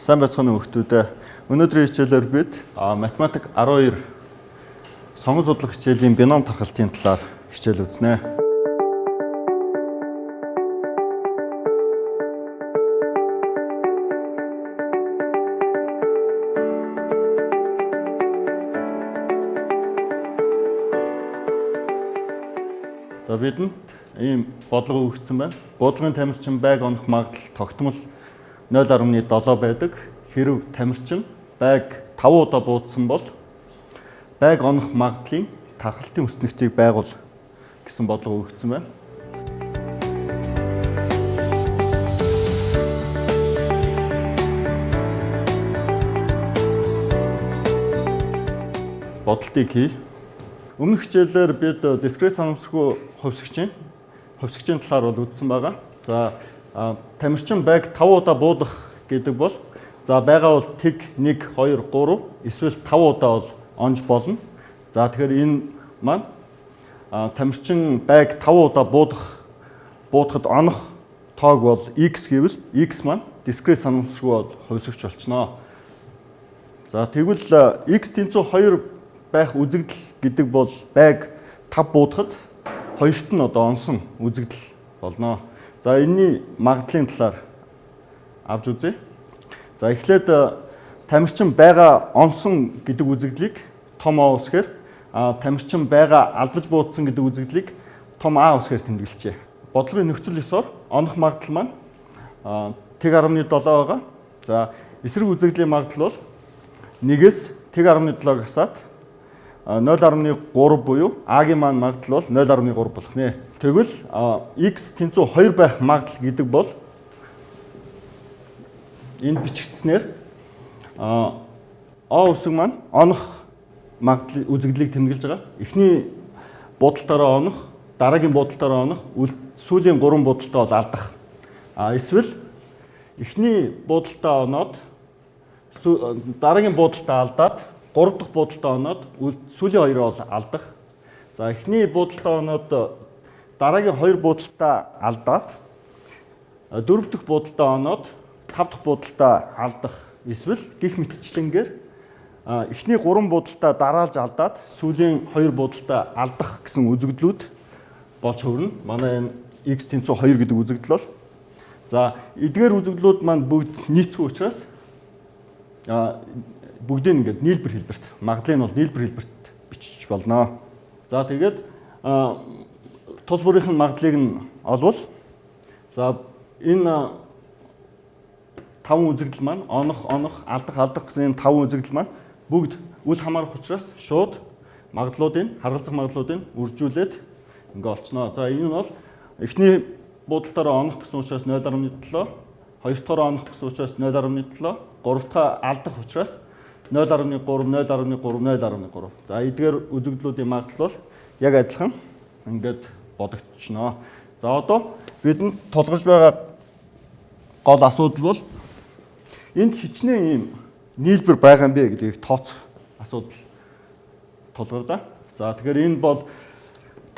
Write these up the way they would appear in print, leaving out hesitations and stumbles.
Сайн байцгаана уу хүүхдүүдээ. Өнөөдрийн хичээлээр бид математик 12 сонгон судлах хичээлийн бином тархалтын талаар хичээл үзнэ. За бидэнд ийм бодлого өгсөн байна. Бодлогын тамирчин байг онох магадлал тогтмол 0.7 байдаг. Хэрв тамирчин байг 5 удаа буудсан бол байг онох магадлалын тархалтын өснөгтийг байгуул гэсэн бодлого өгсөн байна. Бодлтыг хий. Өмнөх хичээлээр бид дискрет санамсаргүй хувьсгчийн талаар бол үзсэн байгаа. За тамирчин байг 5 удаа буудах гэдэг бол за байгаа бол тэг 1 2 3 эсвэл 5 удаа бол онж болно. За тэгэхээр энэ маань тамирчин байг 5 удаа буудахад онох тоог бол x гэвэл x маань дискрет санамсаргүй бол хувьсгч болчихно. За тэгвэл x тэнцүү 2 байх үзэгдэл гэдэг бол байг 5 буудахад хоёрт нь одоо онсон үзэгдэл болно. За энэний магадлалын талаар авч үзье. За эхлээд тамирчин байга онсон гэдэг үзэгдлийг том А үсгээр тамирчин байга алдаж буудсан гэдэг үзэгдлийг том А үсгээр тэмдэглэжээ. Бодлогын нөхцөл ёсоор онох магадлал маань тэг 17 байгаа. За эсрэг үзэгдлийн магадлал бол 1-ээс тэг 17 гасаад 0.3 буюу А-гийн маань магадлал бол 0.3 болох нэ. Тэгвэл x тэнцүү 2 байх магадлал гэдэг бол энд бичигдснээр А үсэг маань онох магадлал үзэгдлийг тэмдэглэж байгаа. Эхний буудалтаараа онох, дараагийн буудалтаараа онох, сүүлийн 3 буудалтаа бол алдах. Эсвэл эхний буудалтаа оноод дараагийн буудалтаа алдаад 3 дахь буудалтаа оноод сүүлийн 2 бол алдах. За эхний буудалтаа оноод дараагийн 2 буудалтаа алдаад 4 дахь буудалтаа оноод 5 дахь буудалтаа алдах. Эсвэл гих мэтчлэнгээр эхний 3 буудалтаа дараалж алдаад сүүлийн 2 буудалтаа алдах гэсэн үзэгдлүүд болж хөрнө. Манай энэ x тэнцүү 2 гэдэг үзэгдэл бол. За эдгээр үзэгдлүүд маань бүгд нийцгүй учраас бүгдийг ингээд нийлбэр хэлбэрт магадлалыг нь бол нийлбэр хэлбэрт бичиж болно. За тэгээд тус бүрийнх нь магадлалыг нь олвол за энэ 5 үзэгдэл маань онох алдах гэсэн энэ 5 үзэгдэл маань бүгд үл хамаарах учраас шууд магадлалуудын харгалзах магадлалуудыг үржүүлээд ингээ олцноо. За энэ нь бол эхний буудалтаараа онох гэсэн учраас 0.7, хоёр дахь онох гэсэн учраас 0.7, гурав дахь алдах учраас 0.3, 0.3. За эдгээр үзэгдлүүдийн магадлал бол яг адилхан ингээд бодогдчихно. За одоо бидэнд тулгарч байгаа гол асуудал бол энд хичнээн ийм нийлбэр байгаа юм бэ гэдгийг тооцох асуудал тулгардаг. За тэгэхээр энэ бол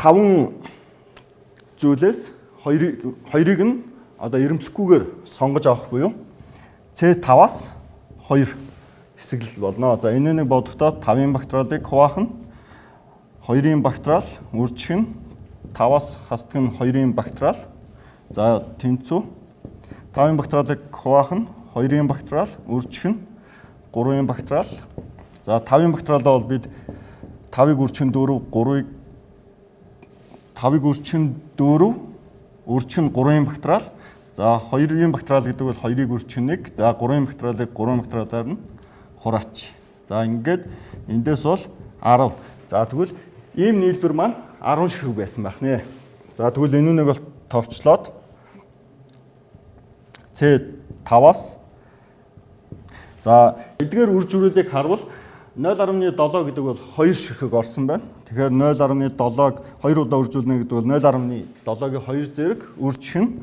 5 зүйлээс хоёрыг нь одоо эрэмблэхгүйгээр сонгож авах буюу C5-аас 2 хэсэглэл болно. За энэ нэг бодохдоо 5-ын бактериалыг хуваах нь 2-ын бактериал үржих нь 5-аас хасдаг нь 2-ын бактериал. За тэнцүү 5-ын бактериалыг хуваах нь 2-ын бактериал үржих нь 3-ын бактериал. За 5-ын бактериалаа бол бид 5-ыг үржих нь 4, 5-ыг үржих нь 4, үржих нь 3-ын бактериал. За 2-ын бактериал гэдэг бол 2-ыг үржих нь 1. За 3-ын бактериалыг 3 бактериалаар нь хураач. За ингээд эндээс бол 10. За тэгвэл ийм нийлбэр маань 10 ширхэг байсан байх нэ. За тэгвэл энэ нэг бол товчлоод C5-аас за эдгээр үр журуудыг харвал 0.7 гэдэг бол 2 ширхэг орсон байна. Тэгэхээр 0.7-г 2 удаа үржүүлнэ гэдэг бол 0.7-гийн 2 зэрэг үржих нь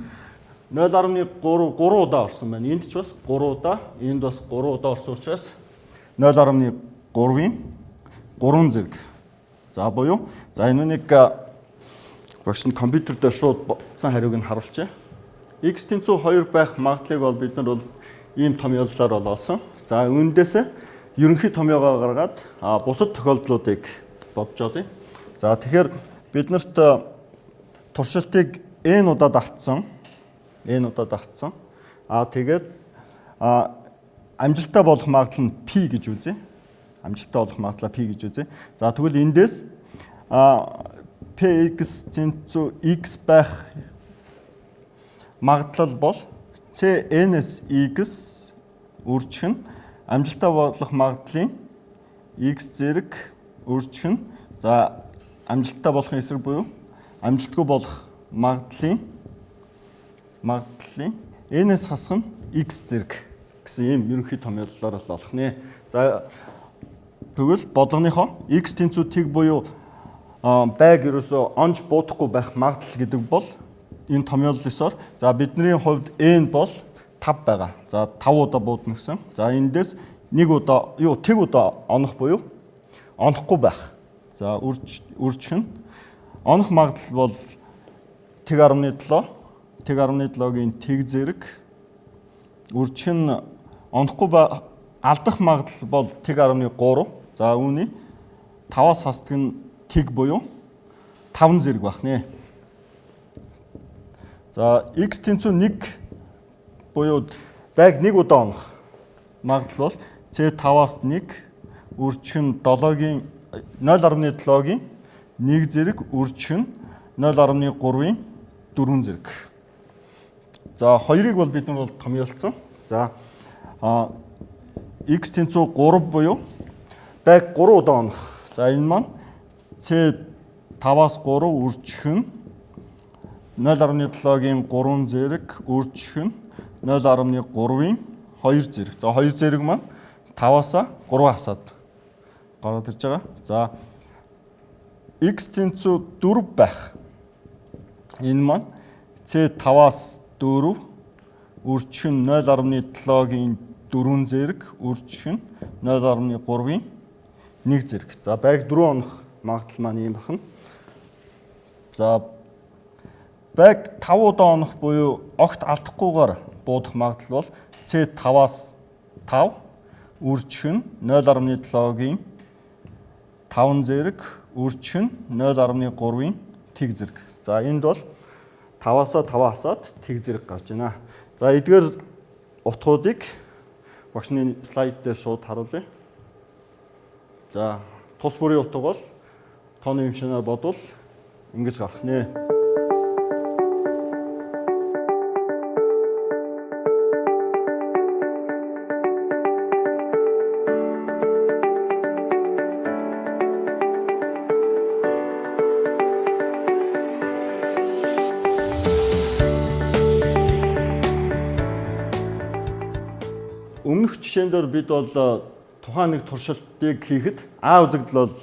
0.3 удаа орсон байна. Энд ч бас 3 удаа, энд бас 3 удаа орсон учраас 0.3-ийн 3 зэрэг. За буюу за энэ нэг багш нь компьютер дээр шууд бодсон хариуг нь харуулчаа. X тэнцүү 2 байх магадлалыг бол бид нар бол ийм томьёоллоор бол олсон. За үүндээс ерөнхий томьёогоо гаргаад бусад тохиолдлуудыг бодож олъё. За тэгэхээр биднэрт туршилтыг n удаад автсан. Тэгээд амжилттай болох магадлал нь p гэж үзье. За тэгвэл эндээс px тэнцүү x байх магадлал бол cn-с x үржих нь амжилттай болох магадлалын x зэрэг үржих нь за амжилттай болохын эсрэг буюу амжилтгүй болох магадлалын n-с хасах нь x зэрэг гэсэн ийм ерөнхий томьёоллоор олох нэ. За тэгвэл бодлогынхоо x тэнцүү тэг буюу байг ерөөсөө онж буудахгүй байх магадлал гэдэг бол энэ томьёоллосоор за бидний хувьд n бол 5 байгаа. За 5 удаа буудна гэсэн. За эндээс нэг удаа тэг удаа онох буюу онохгүй байх. За үржих нь онох магадлал бол тэг 17. Тэг 17-гийн тэг зэрэг үржих нь онохгүй алдах магадлал бол тэг 13. За үүний 5-аас хасдаг нь тэг буюу 5 зэрэг байх нэ. За x тэнцүү 1 буюу байг нэг удаа онох магадлал бол c5-аас 1 үржих нь 0.7-гийн 1 зэрэг үржих нь 0.3-ийн 4 зэрэг. За 2-ыг бол бид нар томьёолцсон. За x тэнцүү 3 буюу байг 3 удаа онох. За энэ маань c5-аас 3 үржих нь 0.7-гийн 3 зэрэг үржих нь 0.3-ийн 2 зэрэг. За 2 зэрэг маань 5-аас 3 хасаад гараад ирж байгаа. За x тэнцүү 4 байх. Энэ маань c5-аас 4 үржих нь 0.7-гийн 4 зэрэг үржих нь 0.3-ийн 1 зэрэг. За байг 4 онох магадлал маань ийм бахна. За байг 5 удаа онох буюу огт алдахгүйгээр буудах магадлал бол c5-аас 5 үржих нь 0.7-гийн 5 зэрэг үржих нь 0.3-ийн тэг зэрэг. За энд бол 5-аас 5 хасаад тэг зэрэг гарч байна. За эдгээр утгуудыг багшны слайд дээр шууд харуулъя. За тус бүрийн утга бол тооны хэмжээгээр бодвол ингэж гарах нэ. Өмнөх жишээн дээр бид бол тухайн нэг туршилтыг хийхэд А үзэгдэл бол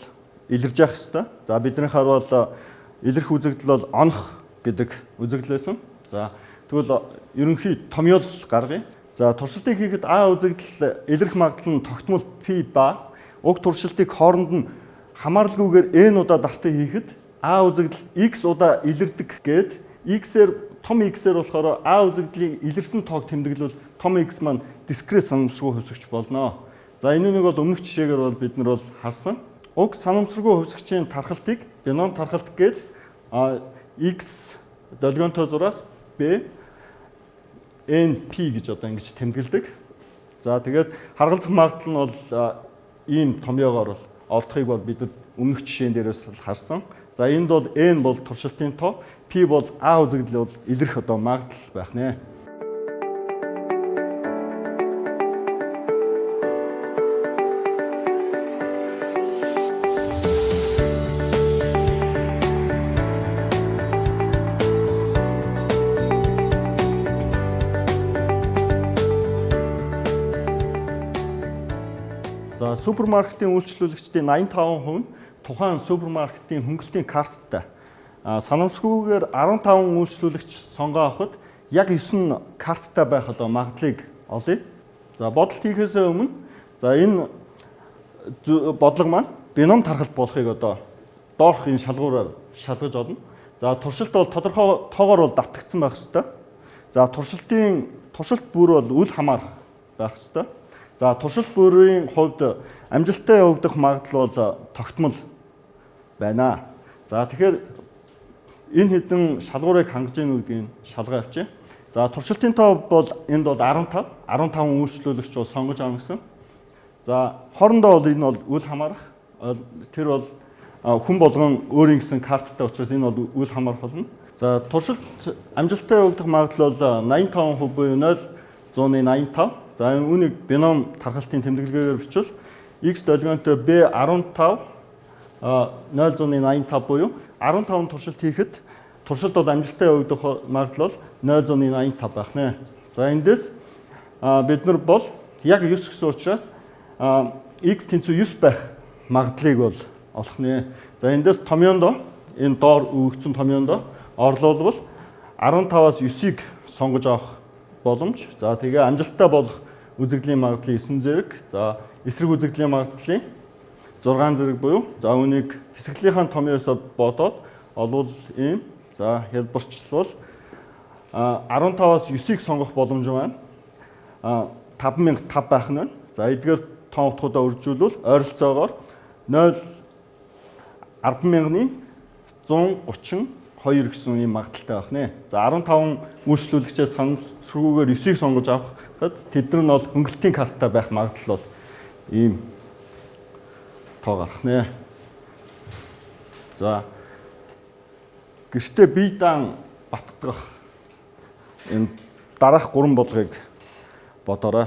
илэрж явах ёстой. За биднийхаар бол илэрх үзэгдэл бол онох гэдэг үзэгдэл байсан. За тэгвэл ерөнхий томьёол гаргая. За туршилтыг хийхэд А үзэгдэл илэрх магадлал нь тогтмол P ба уг туршилтыг хооронд нь хамааралгүйгээр n удаа давтан хийхэд А үзэгдэл x удаа илэрдэг гээд x-ээр том x-ээр болохоор А үзэгдлийн илэрсэн тоог тэмдэглэл том x маань дискрет санамсаргүй хувьсгч болно. За энэ нэг бол өмнөх жишээгээр бол бид нар бол харсан. Уг санамсаргүй хувьсгчийн тархалтыг бином тархалт гээд x долгионтой зураас b np гэж одоо ингэж тэмдэглэдэг. За тэгээд харгалзах магадлал нь бол ийм томьёогоор бол олдохыг бол бид нар өмнөх жишээн дээрээс харсан. За энд бол n бол туршилтын тоо, p бол a үзэгдэл бол илэрх одоо магадлал байх нэ. За супермаркетын үйлчлүүлэгчдийн 85% нь тухайн супермаркетын хөнгөлтийн карттай. Санамсаргүйгээр 15 үйлчлүүлэгч сонгоо авахад яг 9 карттай байх одоо магадлалыг олъё. За бодолт хийхээс өмнө за энэ бодлого маань бином тархалт болохыг одоо доорх энэ шалгуураар шалгаж олно. За туршилт бол тодорхой тоогоор бол давтагдсан байх ёстой. За туршилт бүр бол үл хамаарах байх ёстой. За туршилт бүрийн хувьд амжилттай явагдах магадлал бол тогтмол байна. За тэгэхээр энэ хэдэн шалгуурыг хангаж ийн гэдгийг шалгаа авчи. За туршилтын тоо бол энд бол 15 үйлчлүүлэгч бол сонгож авна гэсэн. За хоорондоо бол энэ бол үл хамаарах. Тэр бол хүн болгон өөрийн гэсэн карттай учраас энэ бол үл хамаарах болно. За туршилт амжилттай явагдах магадлал бол 85% буюу 0.85. За үүнийг бином тархалтын тэмдэглэгээр бичвэл x долгионтой b15 0.85 буюу 15 туршилт хийхэд туршилт бол амжилттай явагдах магадлал 0.85 байх нэ. За эндээс бид нар бол яг 9 гэсэн учраас x тэнцүү 9 байх магадлалыг бол олох нэ. За эндээс томьёондоо энэ доор өгөгдсөн томьёондоо орлуулбал 15-аас 9-ыг сонгож авах боломж. За тэгээ амжилттай болох үзэгдлийн магадлалын 9 зэрэг. За эсрэг үзэгдлийн магадлалын 6 зэрэг буюу за үүнийг хэсэглийнхаа томьёосоо бодоод олвол ийм. За хялбарчлал 15-аас 9-ыг сонгох боломж байна. 5005 байх нь. За эдгээр тоон утгуудаа үржүүлвэл ойролцоогоор 10,132 гэсэн ийм магадaltaй байх нэ. За 15 үйлчлүүлэгчээс санамсргүйгээр 9-ыг сонгож авахад тэдгээр нь бол хөнгөлтийн карттай байх магадлал бол ийм тоо гарах нэ. За гэртээ бие даан баттгах энэ дараах 3 болгыг бодоорой.